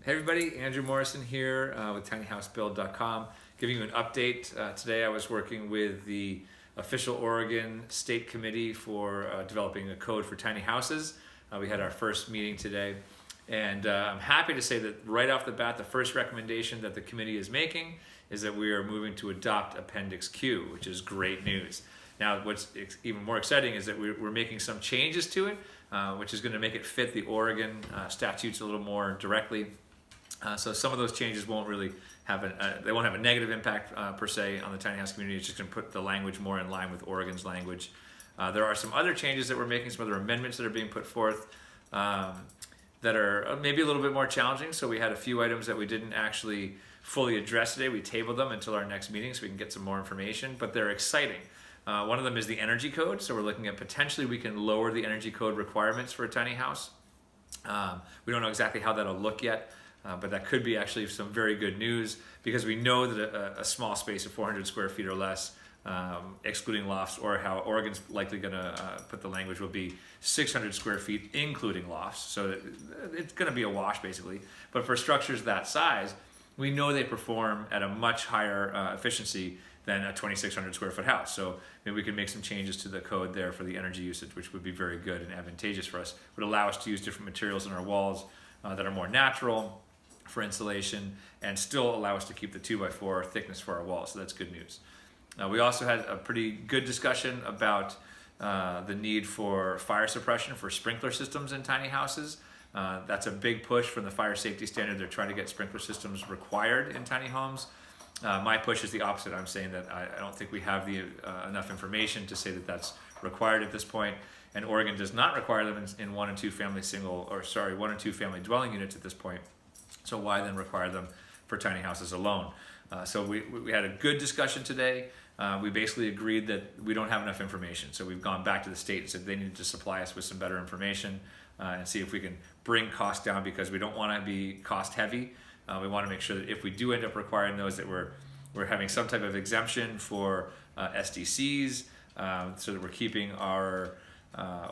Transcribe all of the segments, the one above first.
Hey everybody, Andrew Morrison here with tinyhousebuild.com, giving you an update. Today I was working with the official Oregon State Committee for developing a code for tiny houses. We had our first meeting today, and I'm happy to say that right off the bat, the first recommendation that the committee is making is that we are moving to adopt Appendix Q, which is great news. Now, what's even more exciting is that we're making some changes to it, which is going to make it fit the Oregon statutes a little more directly. So some of those changes won't really have they won't have a negative impact per se on the tiny house community. It's just going to put the language more in line with Oregon's language. There are some other changes that we're making, some other amendments that are being put forth that are maybe a little bit more challenging. So we had a few items that we didn't actually fully address today. We tabled them until our next meeting so we can get some more information, but they're exciting. One of them is the energy code. So we're looking at potentially we can lower the energy code requirements for a tiny house. We don't know exactly how that'll look yet. But that could be actually some very good news because we know that a small space of 400 square feet or less, excluding lofts, or how Oregon's likely going to put the language will be 600 square feet, including lofts. So it's going to be a wash basically. But for structures that size, we know they perform at a much higher efficiency than a 2,600 square foot house. So maybe we can make some changes to the code there for the energy usage, which would be very good and advantageous for us. It would allow us to use different materials in our walls that are more natural for insulation and still allow us to keep the 2x4 thickness for our walls. So that's good news. We also had a pretty good discussion about the need for fire suppression for sprinkler systems in tiny houses. That's a big push from the fire safety standard. They're trying to get sprinkler systems required in tiny homes. My push is the opposite. I'm saying that I don't think we have the enough information to say that that's required at this point. And Oregon does not require them in one and two family dwelling units at this point. So why then require them for tiny houses alone? So we had a good discussion today. We basically agreed that we don't have enough information. So we've gone back to the state and said they need to supply us with some better information and see if we can bring costs down because we don't want to be cost heavy. We want to make sure that if we do end up requiring those that we're having some type of exemption for SDCs so that we're keeping our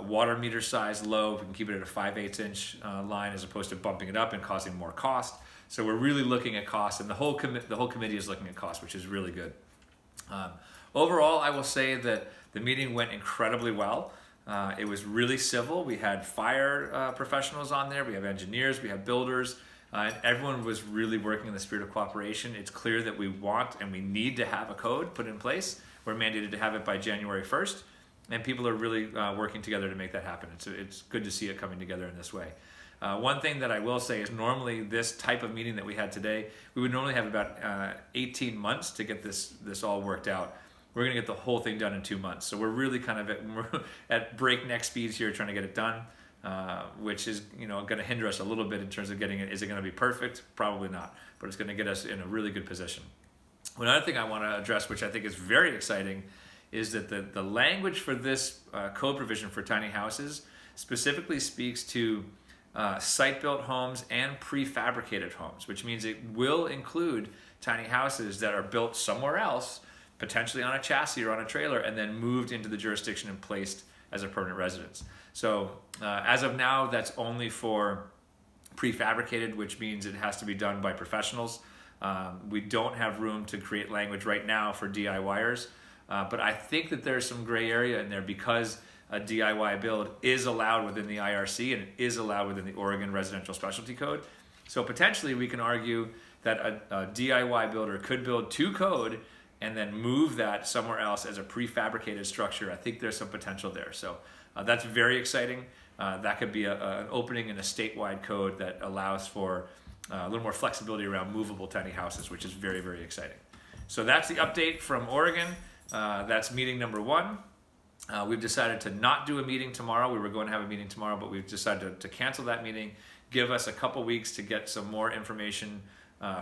water meter size low. We can keep it at a 5/8 inch line as opposed to bumping it up and causing more cost. So we're really looking at cost, and the whole committee is looking at cost, which is really good. Overall, I will say that the meeting went incredibly well. It was really civil. We had fire professionals on there. We have engineers. We have builders. And everyone was really working in the spirit of cooperation. It's clear that we want and we need to have a code put in place. We're mandated to have it by January 1st. And people are really working together to make that happen. It's good to see it coming together in this way. One thing that I will say is normally this type of meeting that we had today, we would normally have about 18 months to get this all worked out. We're going to get the whole thing done in 2 months. So we're really kind of at breakneck speeds here trying to get it done, which is going to hinder us a little bit in terms of getting it. Is it going to be perfect? Probably not, but it's going to get us in a really good position. Another thing I want to address, which I think is very exciting, is that the language for this code provision for tiny houses specifically speaks to site-built homes and prefabricated homes, which means it will include tiny houses that are built somewhere else, potentially on a chassis or on a trailer, and then moved into the jurisdiction and placed as a permanent residence. So as of now, that's only for prefabricated, which means it has to be done by professionals. We don't have room to create language right now for DIYers. But I think that there's some gray area in there because a DIY build is allowed within the IRC and it is allowed within the Oregon Residential Specialty Code. So potentially we can argue that a DIY builder could build to code and then move that somewhere else as a prefabricated structure. I think there's some potential there. So that's very exciting. That could be an opening in a statewide code that allows for a little more flexibility around movable tiny houses, which is very, very exciting. So that's the update from Oregon. That's meeting number 1. We've decided to not do a meeting tomorrow. We were going to have a meeting tomorrow, but we've decided to cancel that meeting, give us a couple weeks to get some more information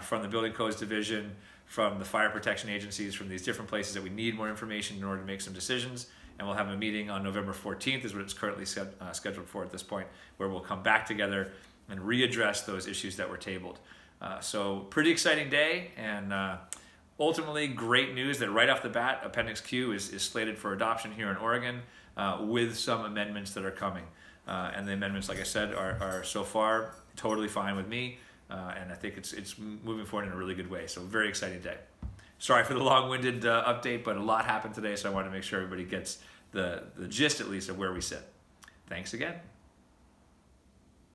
from the Building Codes Division, from the fire protection agencies, from these different places that we need more information in order to make some decisions. And we'll have a meeting on November 14th is what it's currently scheduled for at this point, where we'll come back together and readdress those issues that were tabled. So pretty exciting day, and ultimately, great news that right off the bat, Appendix Q is slated for adoption here in Oregon with some amendments that are coming. And the amendments, like I said, are so far totally fine with me. and I think it's moving forward in a really good way. So very exciting day. Sorry for the long-winded update, but a lot happened today, so I want to make sure everybody gets the gist, at least, of where we sit. Thanks again.